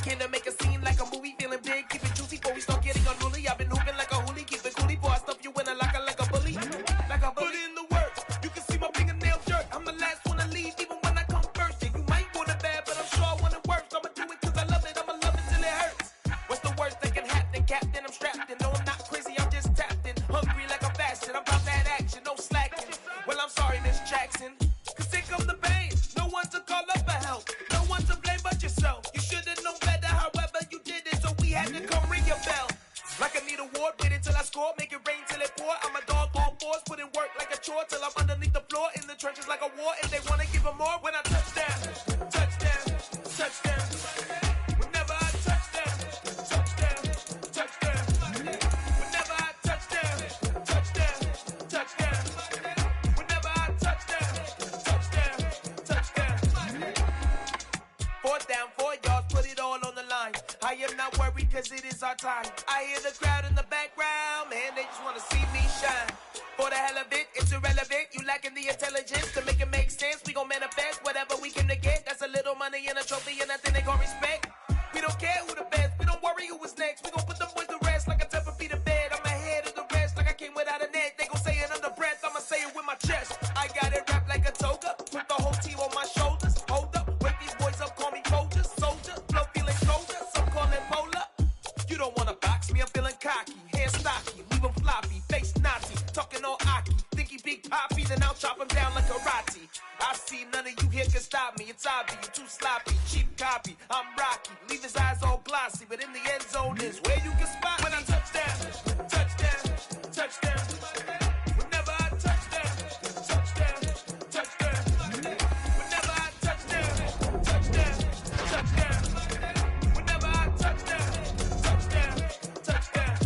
Can I make a scene like a movie, feeling big, keep it juicy before we start getting unruly. I've been hooping like a hoolie, keep it coolie before I stuff you in a locker like a bully. Like a bully. Put in the work, you can see my fingernail jerk. I'm the last one to leave, even when I come first. Yeah, you might want it bad, but I'm sure I want it worse. I'ma do it cause I love it, I'ma love it till it hurts. What's the worst that can happen, Captain? I'm strapped in, no I'm not crazy, I'm just tapped in. Hungry like a bastard, I'm about that action, no slacking. Well, I'm sorry, Miss Jackson, cause here comes the pain. No one to call up for help, no one to blame but yourself. You should've known better, however you did it, so we had to come ring your bell. Like I need a ward, wait until I score, make it rain till it pour. I'm a dog on fours, put in work like a chore till I'm underneath the floor, in the trenches like a war. If they wanna give them more, when I touch down, touch down, touch down. Whenever I touch down, touch down, touch down. Whenever I touch down, touch down, touch down. Whenever I touch down, touch down, touch down. 4th down, 4 yards, put it all on the line. I am not worried cause it is our time. I hear the crowd in the background, man, they just wanna see me shine. For the hell of it, it's irrelevant. You lacking the intelligence to make it make sense. We gon' manifest whatever we came to get. That's a little money and a trophy and nothing they gon' respect. We don't care who the best, we don't worry who was next. We gon' put them boys to rest like a temper feet of bed. I'm ahead of the rest like I came without a net. They gon' say it under breath, I'ma say it with my chest. I got it wrapped like a toga, put the whole team on my shoulders. Hold up, wake these boys up, call me Folger, soldier. Flow feeling colder, some call it polar. You don't wanna box me, I'm feeling cocky. Hair stocky, leave him floppy, face Nazi. Talking all Aki, think he big poppy, then I'll chop him down like karate. I see none of you here can stop me. It's obvious, you too sloppy, cheap copy. I'm Rocky, leave his eyes all glossy, but in the end zone is where you can spot when I touch down, touch down, touch down. Whenever I touch down, touch down, touch down. Whenever I touch down, touch down, touch down. Whenever I touch down, touch down, touch down.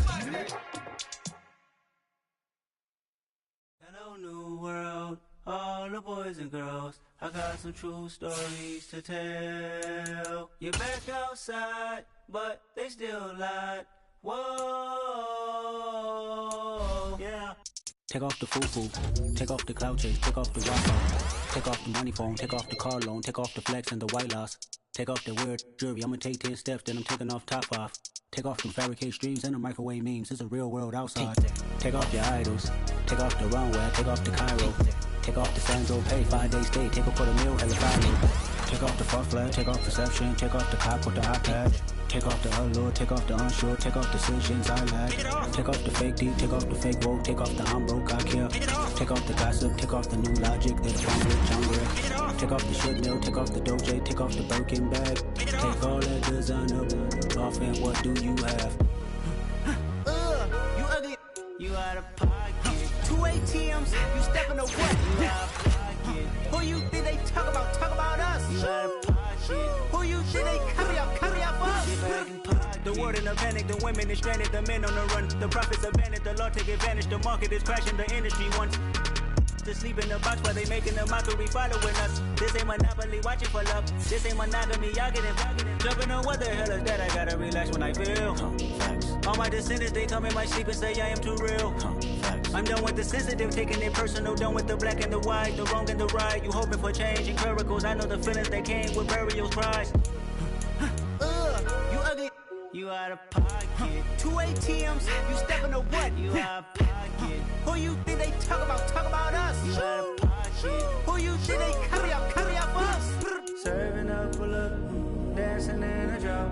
Hello, new world, all the boys and girls. I got some true stories to tell. You're back outside, but they still lied. Whoa, yeah. Take off the foo-foo, take off the cloud chase, take off the Wi-Fi, take off the money phone, take off the car loan, take off the flex and the white loss. Take off the weird jewelry, I'ma take 10 steps, then I'm taking off top off. Take off them fabricate streams and the microwave memes, it's a real world outside. Take off your idols, take off the runway, take off the Cairo. Take off the Sandro pay, 5-day stay, take a quarter meal, hella value. Take off the false flag, take off perception, take off the cop with the iPad. Take off the allure, take off the unsure, take off decisions I lack. Take off the fake deep, take off the fake woke, take off the I'm broke, I care. Take off the gossip, take off the new logic, that I'm rich, I'm rich. Take off the shit mill, take off the Doja, take off the Birkin bag. Take all that designer off and what do you have? You ugly. You out of pocket. 2 ATMs, you stepping to what? You out of pocket. Who you think they talk about? Talk about us. You out of pocket. Who you think they copy out for us? Get back in pocket. The world in a panic, the women is stranded, the men on the run. The profits abandoned, the law take advantage. The market is crashing, the industry wants to sleep in the box while they making a mockery following us. This ain't Monopoly, watching for love. This ain't monogamy, y'all getting jumping on what the hell is that? I gotta relax when I feel. All my descendants, they come in my sleep and say I am too real. I'm done with the sensitive, taking it personal. Done with the black and the white, the wrong and the right. You hoping for change and miracles. I know the feelings that came with burials, cries. You ugly. You out of pocket. 2 ATMs, you stepping to what? You out of pocket. Who you think they talk about? Talk about us. You out of pocket. Who you think they copy out for us? Serving up full of dancing in a drop.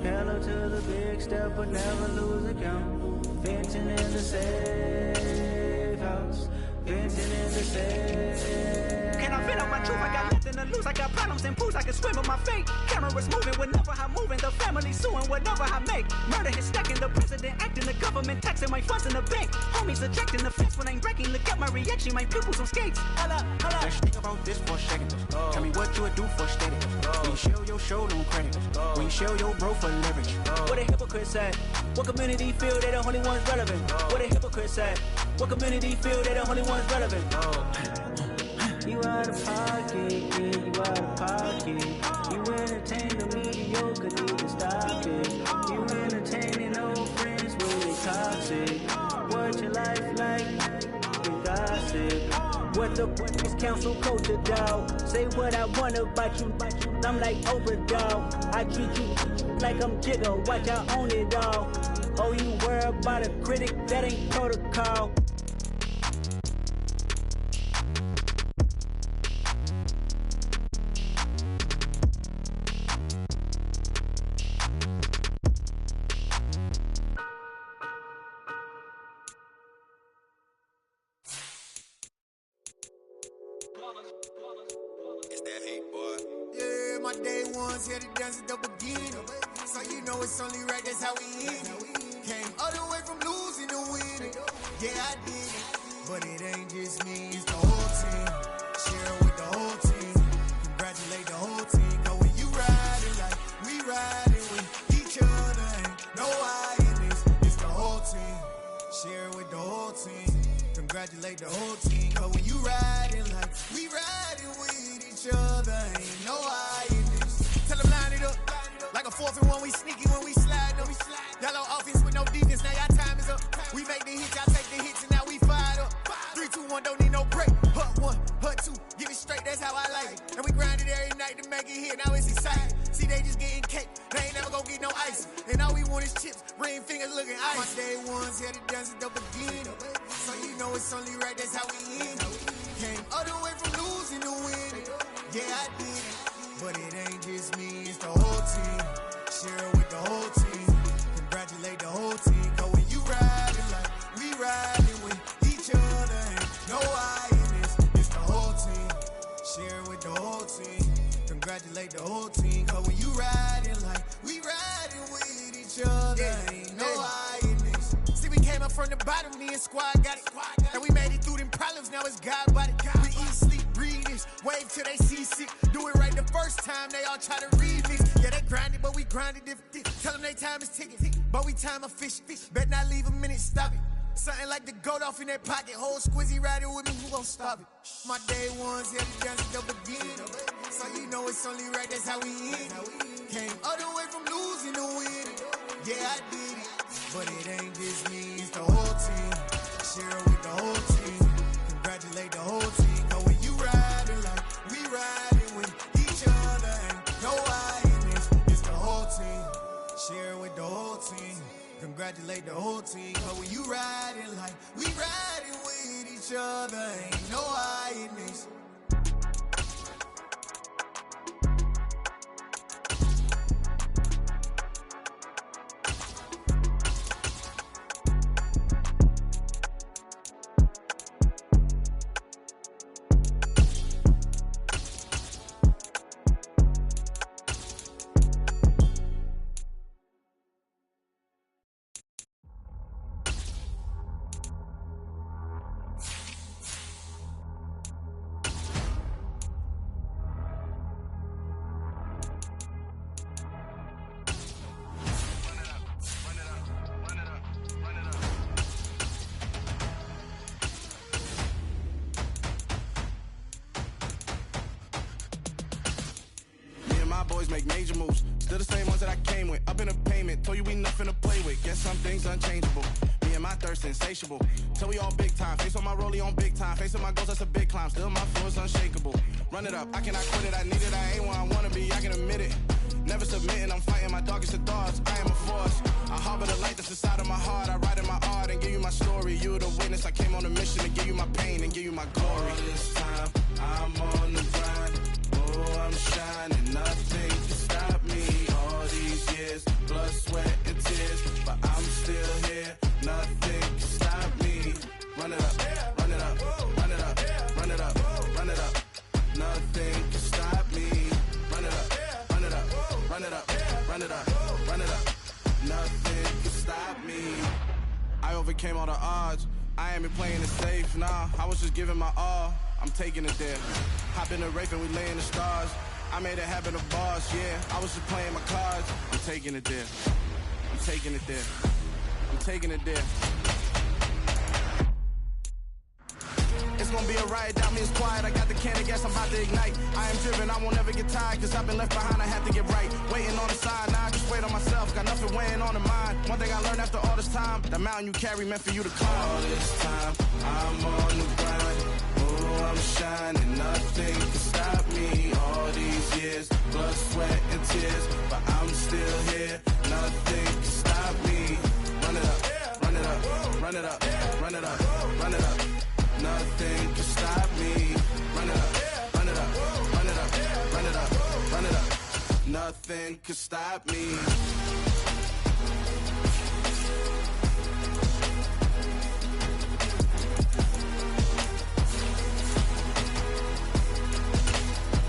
Hello to the big step, but never lose a count. Venting in the safe house. Venting in the safe. Can I vent out my truth? I got nothing to lose. I got problems and booze. I can swim with my fate. Cameras moving whenever I'm moving. The family suing whatever I make. Murder is stacking. The president acting. The government taxing my funds in the bank. Homies ejecting the fence when I'm breaking. Look at my reaction. My pupils on skates. Holla, holla. Let's think about this for a second. Tell me what you would do for steady. When you show your show, no credit. When you show your bro for leverage. What a hypocrite said. What community feel they the only ones relevant? What a hypocrite said. What community feel they the only ones relevant? You out of pocket, yeah, you out of pocket. You entertain the mediocre, need to stop it. You entertaining old friends when they toxic. What your life like? I said, what the fuck is council culture, dog? Say what I want about you, I'm like Oprah, dog. I treat you like I'm Jigga, watch I own it all. Oh, you worry about a critic, that ain't protocol. It's that hate, boy. Yeah, my day ones here to dance at the beginning. So you know it's only right, that's how we end it. Came all the way from losing to winning. Yeah, I did it. But it ain't just me, it's the whole team. Share it with the whole team. Congratulate the whole team. Cause when you riding like we riding with each other, ain't no I in this. It's the whole team. Share it with the whole team. Congratulate the whole team. Cause when you riding like we riding with each other, ain't no I in this. Tell them line it up. Like a 4th and 1, we sneaky when we slide up. Y'all on offense with no defense, now y'all time is up. We make the hits, y'all take the hits, and now we fired up. 3, 2, 1, don't need no break. Hut 1, hut 2, give it straight, that's how I like it. And we grind it every night to make it hit, now it's exciting. See, they just getting cake, they ain't never gonna get no ice. And all we want is chips, ring fingers looking ice. My day ones here to dance at the beginning. So you know it's only right, that's how we end it. Came all the way from losing to winning. Yeah, I did it. But it ain't just me, it's the whole team. Share it with the whole team. Congratulate the whole team. Cause when you riding like we riding with each other, ain't no I in this. It's the whole team. Share it with the whole team. Congratulate the whole team. Cause when you riding like we riding with each other, ain't no I in this. See, we came up from the bottom, me and squad got it. And we made it through them problems, now it's God body. We eat, sleep, breathe this, wave till they see sick. Do it right the first time, they all try to remix. Yeah, they grinded, but we grinded different. Tell them they time is ticking, but we time efficient. Bet not leave a minute, stop it. Something like the goat off in that pocket. Whole squizzy riding with me, who gon' stop it? My day ones here to dance at the beginning. So you know it's only right, that's how we end it. Came all the way from losing to winning. Yeah, I did it. But it ain't just me, it's the whole team. Share it with the whole team. Congratulate the whole team. Cause when you riding like we riding with each other, ain't no I in this. It's the whole team. Share it with the whole team. Congratulate the whole team. Cause when you riding like we riding with each other, ain't no I in this. Boys make major moves, still the same ones that I came with. Up in a payment, told you we nothing to play with. Guess some things unchangeable. Me and my thirst insatiable. Till we all big time, face on my rollie on big time. Facing my goals, that's a big climb. Still my flow is unshakable. Run it up, I cannot quit it. I need it, I ain't where I wanna be. I can admit it. Never submitting, I'm fighting my darkest of thoughts. I am a force. I harbor the light that's inside of my heart. I write in my art and give you my story. You the witness. I came on a mission to give you my pain and give you my glory. All this time, I'm on the grind. Oh, I'm shining, nothing can stop me. All these years, blood, sweat, and tears, but I'm still here. Nothing can stop me. Run it up, run it up, run it up, run it up, run it up. Nothing can stop me. Run it up, run it up, run it up, run it up, run it up. Nothing can stop me. I overcame all the odds. I ain't been playing it safe, nah. I was just giving my all. I'm taking it there. Hop in the Wraith and we lay in the stars. I made it happen to bars, yeah. I was just playing my cards. I'm taking it there. I'm taking it there. I'm taking it there. It's gonna be a riot, doubt me it's quiet. I got the can of gas, I'm about to ignite. I am driven, I won't ever get tired, cause I've been left behind, I have to get right. Waiting on the side, now I just wait on myself, got nothing weighing on the mind. One thing I learned after all this time, the mountain you carry meant for you to climb. All this time, I'm on the grind. run it up. Nothing can stop me. Run it up, run it up, run it up, run it up, run it up. Nothing can stop me.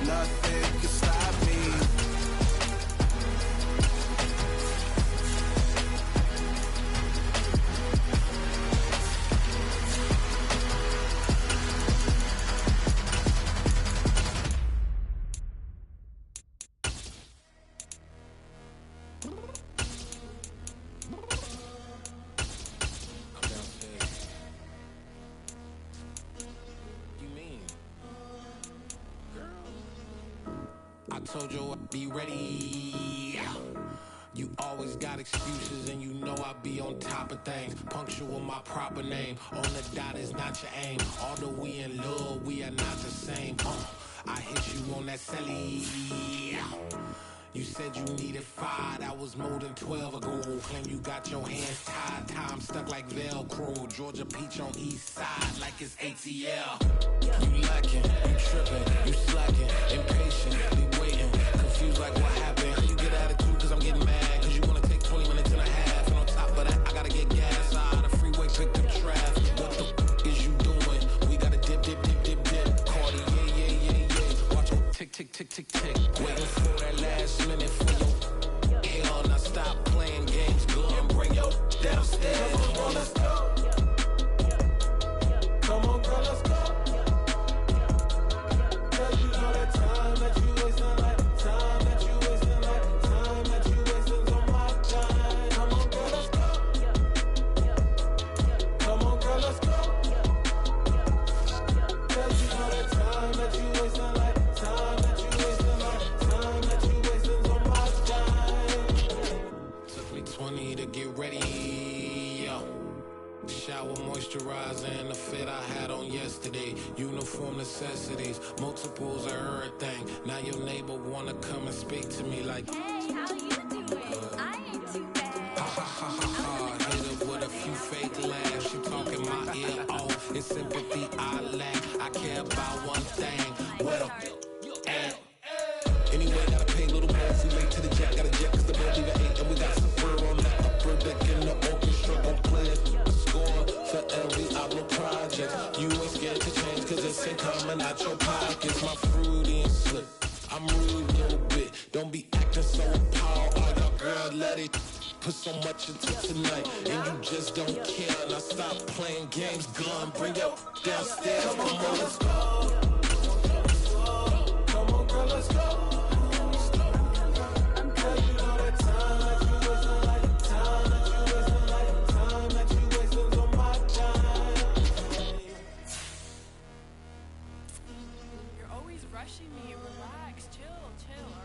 Nothing can stop me. I told you I'd be ready. You always got excuses and you know I be on top of things. Punctual my proper name. On the dot is not your aim. Although we in love, we are not the same. I hit you on that celly. You said you needed 5, that was more than 12 ago. Claim you got your hands tied, time stuck like Velcro. Georgia Peach on east side like it's ATL. You lacking, you tripping, you slacking, impatient, waiting, confused like what happened. You get attitude cause I'm getting mad, cause you wanna take 20 minutes and a half. And on top of that, I gotta get gas out of the freeway, picked up traffic. What the f is you doing? We gotta dip, dip, dip, dip, dip. Cardi, yeah. Watch your tick, tick, tick, tick, tick. Waiting for that last minute for your hell. Now stop playing games, go and bring your downstairs. Come on, let's go. Come on, girl, let's go. Cause you know that time that you wasting, like time that you wasting, like time that you wasting on my time. Come on, girl, let's go. Come on, girl, let's go. Cause you know that time that you wasting, like time that you wasting, like time that you wasting on my time. Took me 20 to get ready, yo. Shower, moisturizer, and the fit I had on yesterday. Uniform necessities, multiples of everything. Now your neighbor wanna come and speak to me like, hey, how you doing? I ain't too bad. ha ha ha ha ha. Hit her with a few fake laughs. She talking my ear off. It's sympathy I lack. I care about one thing. What up? And anyway, gotta pay a little more. If we late to the jet, got a jet cause the boat leave at 8. And we got some fur on that upper deck in the orchestra. Gon' play it. Score for every album project. You ain't scared to change cause it's ain't coming out your pockets. My fruity and slip. I'm rude a little bit. Don't be acting so appalled. Oh, your girl, let it put so much into tonight. And you just don't care. Now stop playing games. Gun, bring your downstairs. Come on, let's go. Come on, girl, let's go. You're always rushing me. Relax, chill, chill.